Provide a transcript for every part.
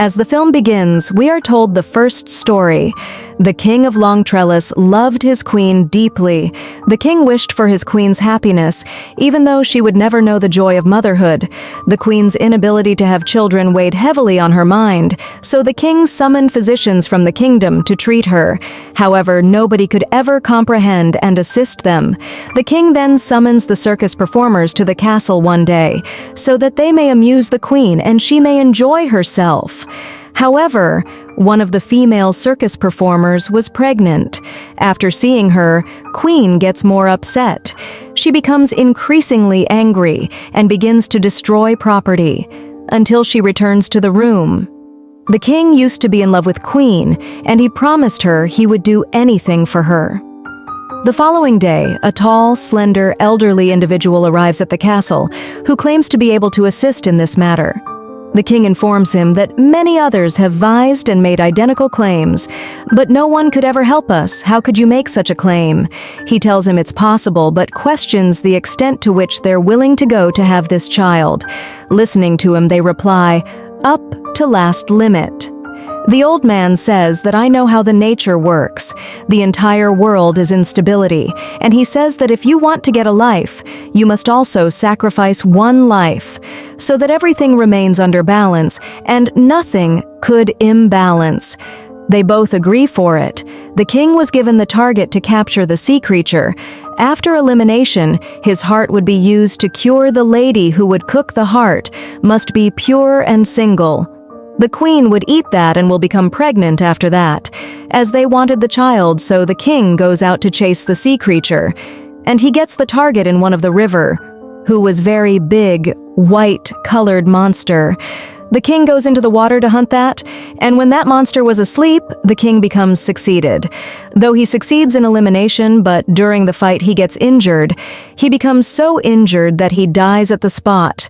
As the film begins, we are told the first story. The king of Long Trellis loved his queen deeply. The king wished for his queen's happiness, even though she would never know the joy of motherhood. The queen's inability to have children weighed heavily on her mind, so the king summoned physicians from the kingdom to treat her. However, nobody could ever comprehend and assist them. The king then summons the circus performers to the castle one day, so that they may amuse the queen and she may enjoy herself. However, one of the female circus performers was pregnant. After seeing her, Queen gets more upset. She becomes increasingly angry and begins to destroy property, until she returns to the room. The king used to be in love with Queen, and he promised her he would do anything for her. The following day, a tall, slender, elderly individual arrives at the castle, who claims to be able to assist in this matter. The king informs him that many others have vised and made identical claims, but no one could ever help us. How could you make such a claim? He tells him it's possible, but questions the extent to which they're willing to go to have this child. Listening to him, they reply, "Up to last limit." The old man says that I know how the nature works. The entire world is instability, and he says that if you want to get a life, you must also sacrifice one life, so that everything remains under balance, and nothing could imbalance. They both agree for it. The king was given the target to capture the sea creature. After elimination, his heart would be used to cure the lady who would cook the heart, must be pure and single. The queen would eat that and will become pregnant after that, as they wanted the child, so the king goes out to chase the sea creature, and he gets the target in one of the river, who was very big, white-colored monster. The king goes into the water to hunt that, and when that monster was asleep, the king becomes succeeded. Though he succeeds in elimination, but during the fight he gets injured, he becomes so injured that he dies at the spot.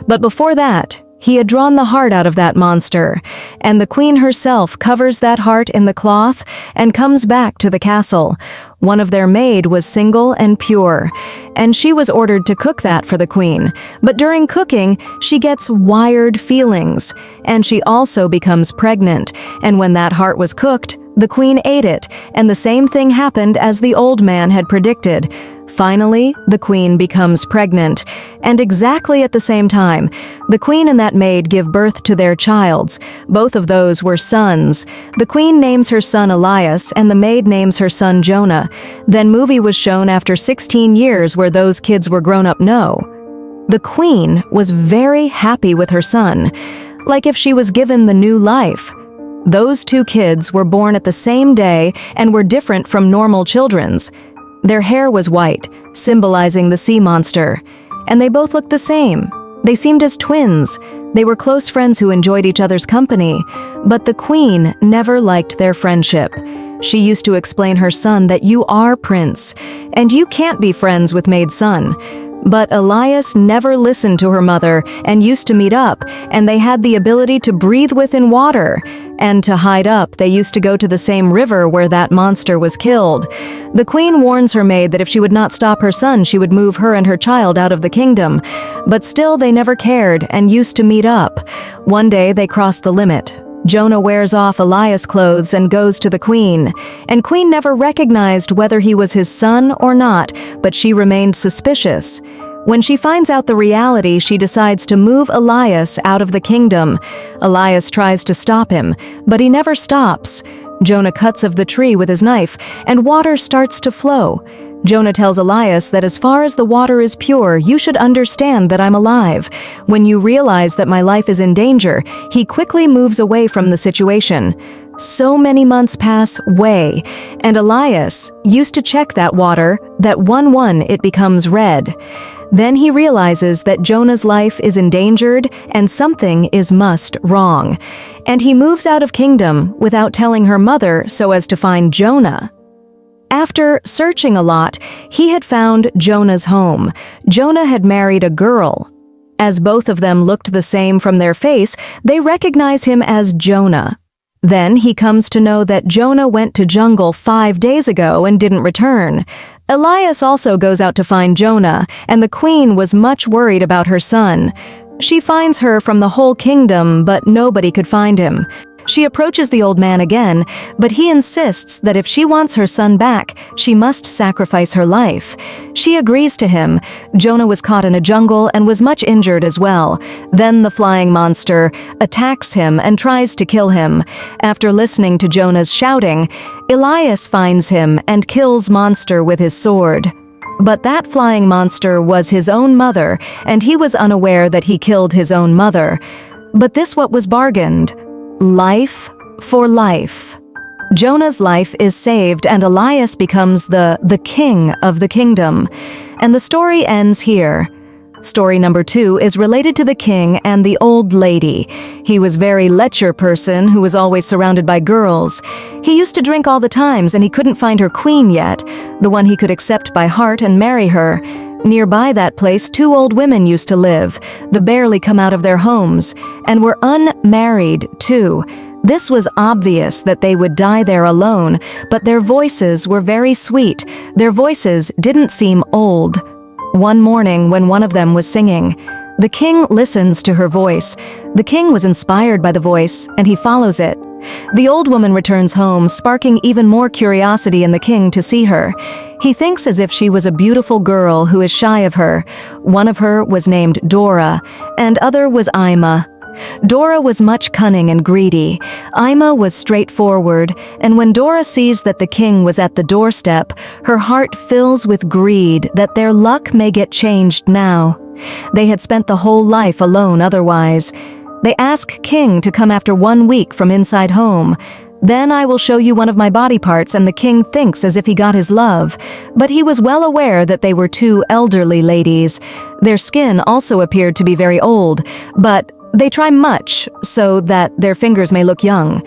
But before that, he had drawn the heart out of that monster, and the queen herself covers that heart in the cloth and comes back to the castle. One of their maid was single and pure, and she was ordered to cook that for the queen. But during cooking, she gets wired feelings, and she also becomes pregnant, and when that heart was cooked, the queen ate it, and the same thing happened as the old man had predicted. Finally, the queen becomes pregnant, and exactly at the same time, the queen and that maid give birth to their childs. Both of those were sons. The queen names her son Elias, and the maid names her son Jonah. Then movie was shown after 16 years where those kids were grown up. No. The queen was very happy with her son, like if she was given the new life. Those two kids were born at the same day and were different from normal children's. Their hair was white, symbolizing the sea monster, and they both looked the same. They seemed as twins. They were close friends who enjoyed each other's company, but the queen never liked their friendship. She used to explain her son that you are prince, and you can't be friends with maid's son. But Elias never listened to her mother and used to meet up, and they had the ability to breathe within water. And to hide up, they used to go to the same river where that monster was killed. The queen warns her maid that if she would not stop her son, she would move her and her child out of the kingdom. But still, they never cared and used to meet up. One day, they crossed the limit. Jonah wears off Elias' clothes and goes to the queen, and Queen never recognized whether he was his son or not, but she remained suspicious. When she finds out the reality, she decides to move Elias out of the kingdom. Elias tries to stop him, but he never stops. Jonah cuts of the tree with his knife, and water starts to flow. Jonah tells Elias that as far as the water is pure, you should understand that I'm alive. When you realize that my life is in danger, he quickly moves away from the situation. So many months pass way, and Elias used to check that water, that one it becomes red. Then he realizes that Jonah's life is endangered and something is must wrong. And he moves out of kingdom without telling her mother so as to find Jonah. After searching a lot, he had found Jonah's home. Jonah had married a girl. As both of them looked the same from their face, they recognize him as Jonah. Then he comes to know that Jonah went to jungle 5 days ago and didn't return. Elias also goes out to find Jonah, and the queen was much worried about her son. She finds her from the whole kingdom, but nobody could find him. She approaches the old man again, but he insists that if she wants her son back, she must sacrifice her life. She agrees to him. Jonah was caught in a jungle and was much injured as well. Then the flying monster attacks him and tries to kill him. After listening to Jonah's shouting, Elias finds him and kills monster with his sword. But that flying monster was his own mother, and he was unaware that he killed his own mother. But this what was bargained. Life for life. Jonah's life is saved and Elias becomes the king of the kingdom. And the story ends here. Story number 2 is related to the king and the old lady. He was very lecher person who was always surrounded by girls. He used to drink all the times and he couldn't find her queen yet, the one he could accept by heart and marry her. Nearby that place, 2 old women used to live, the barely come out of their homes, and were unmarried too. This was obvious that they would die there alone, but their voices were very sweet. Their voices didn't seem old. One morning when one of them was singing, the king listens to her voice. The king was inspired by the voice, and he follows it. The old woman returns home, sparking even more curiosity in the king to see her. He thinks as if she was a beautiful girl who is shy of her. One of her was named Dora, and other was Ima. Dora was much cunning and greedy. Ima was straightforward, and when Dora sees that the king was at the doorstep, her heart fills with greed that their luck may get changed now. They had spent the whole life alone otherwise. They ask King to come after 1 week from inside home. Then I will show you one of my body parts, and the king thinks as if he got his love. But he was well aware that they were 2 elderly ladies. Their skin also appeared to be very old, but they try much so that their fingers may look young.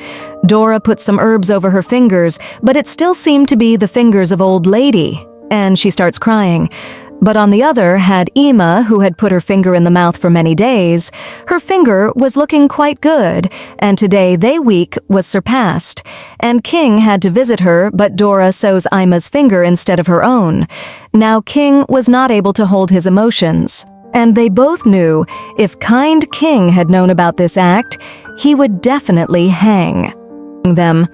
Dora put some herbs over her fingers, but it still seemed to be the fingers of old lady, and she starts crying. But on the other had Ima, who had put her finger in the mouth for many days. Her finger was looking quite good, and today they week was surpassed. And King had to visit her, but Dora sews Ima's finger instead of her own. Now King was not able to hold his emotions. And they both knew if kind King had known about this act, he would definitely hang them.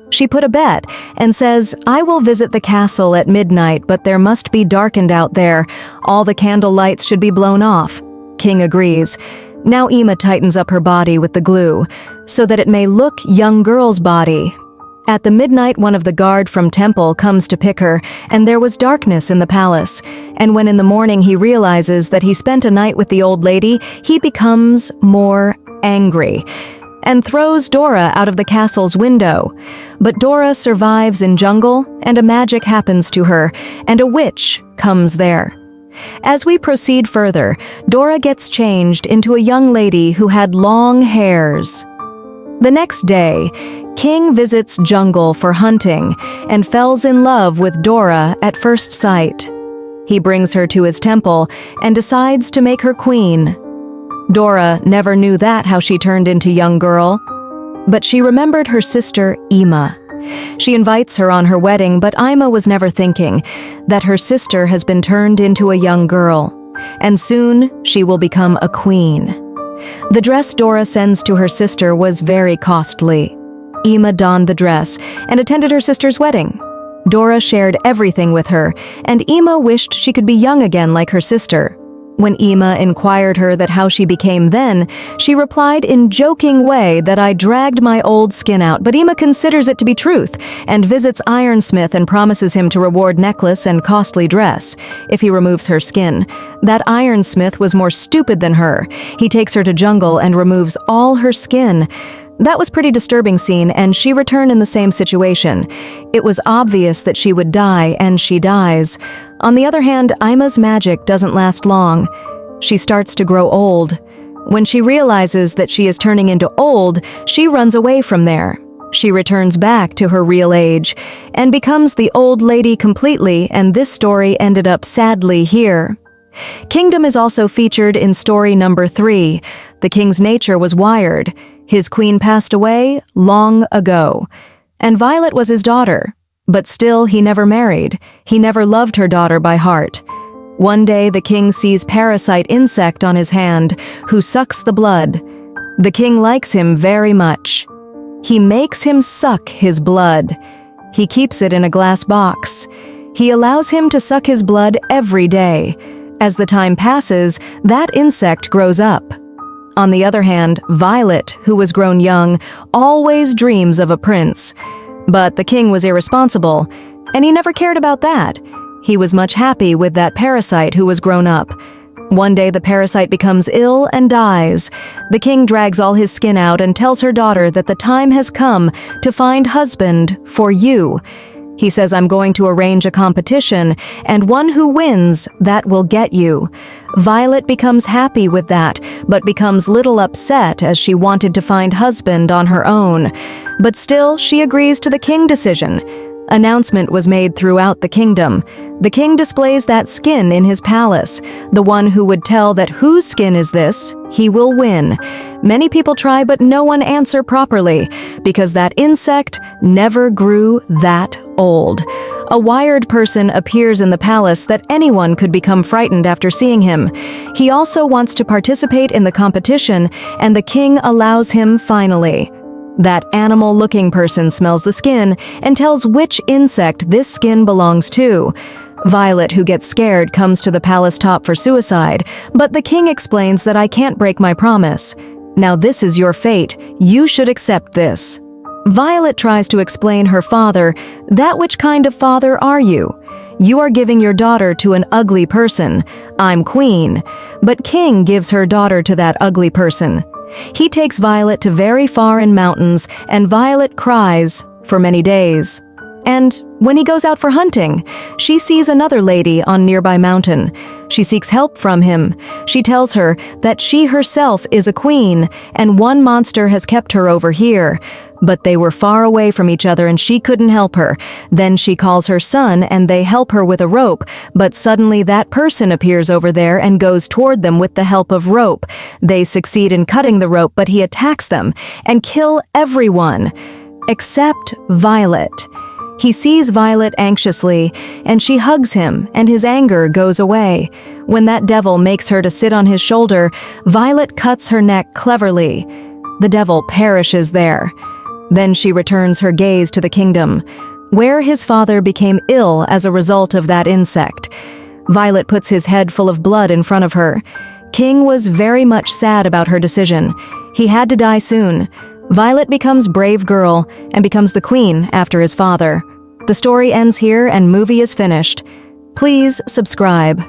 She put a bet and says, I will visit the castle at midnight, but there must be darkened out there. All the candle lights should be blown off. King agrees. Now Ima tightens up her body with the glue, so that it may look young girl's body. At the midnight, one of the guard from temple comes to pick her, and there was darkness in the palace. And when in the morning he realizes that he spent a night with the old lady, he becomes more angry and throws Dora out of the castle's window. But Dora survives in jungle, and a magic happens to her, and a witch comes there. As we proceed further, Dora gets changed into a young lady who had long hairs. The next day, King visits jungle for hunting and falls in love with Dora at first sight. He brings her to his temple and decides to make her queen. Dora never knew that how she turned into young girl, but she remembered her sister Ima. She invites her on her wedding, but Ima was never thinking that her sister has been turned into a young girl, and soon she will become a queen. The dress Dora sends to her sister was very costly. Ima donned the dress and attended her sister's wedding. Dora shared everything with her, and Ima wished she could be young again like her sister. When Ima inquired her that how she became then, she replied in joking way that I dragged my old skin out, but Ima considers it to be truth and visits Ironsmith and promises him to reward necklace and costly dress if he removes her skin. That Ironsmith was more stupid than her. He takes her to jungle and removes all her skin. That was pretty disturbing scene, and she returned in the same situation. It was obvious that she would die, and she dies. On the other hand, Ima's magic doesn't last long. She starts to grow old. When she realizes that she is turning into old, she runs away from there. She returns back to her real age and becomes the old lady completely, and this story ended up sadly here. Kingdom is also featured in story number 3. The king's nature was wired. His queen passed away long ago, and Violet was his daughter. But still, he never married. He never loved her daughter by heart. One day, the king sees parasite insect on his hand, who sucks the blood. The king likes him very much. He makes him suck his blood. He keeps it in a glass box. He allows him to suck his blood every day. As the time passes, that insect grows up. On the other hand, Violet, who was grown young, always dreams of a prince. But the king was irresponsible, and he never cared about that. He was much happy with that parasite who was grown up. One day the parasite becomes ill and dies. The king drags all his skin out and tells her daughter that the time has come to find husband for you. He says, I'm going to arrange a competition, and one who wins, that will get you. Violet becomes happy with that, but becomes little upset as she wanted to find husband on her own. But still, she agrees to the king decision. Announcement was made throughout the kingdom. The king displays that skin in his palace. The one who would tell that whose skin is this, he will win. Many people try, but no one answer properly, because that insect never grew that old. A wired person appears in the palace that anyone could become frightened after seeing him. He also wants to participate in the competition, and the king allows him finally. That animal-looking person smells the skin and tells which insect this skin belongs to. Violet, who gets scared, comes to the palace top for suicide, but the king explains that I can't break my promise. Now this is your fate. You should accept this. Violet tries to explain her father. That which kind of father are you? You are giving your daughter to an ugly person. I'm queen. But king gives her daughter to that ugly person. He takes Violet to very far in mountains, and Violet cries for many days. And when he goes out for hunting, she sees another lady on nearby mountain. She seeks help from him. She tells her that she herself is a queen, and one monster has kept her over here. But they were far away from each other and she couldn't help her. Then she calls her son and they help her with a rope, but suddenly that person appears over there and goes toward them with the help of rope. They succeed in cutting the rope, but he attacks them and kill everyone, except Violet. He sees Violet anxiously, and she hugs him, and his anger goes away. When that devil makes her to sit on his shoulder, Violet cuts her neck cleverly. The devil perishes there. Then she returns her gaze to the kingdom, where his father became ill as a result of that insect. Violet puts his head full of blood in front of her. King was very much sad about her decision. He had to die soon. Violet becomes brave girl and becomes the queen after his father. The story ends here and movie is finished. Please subscribe.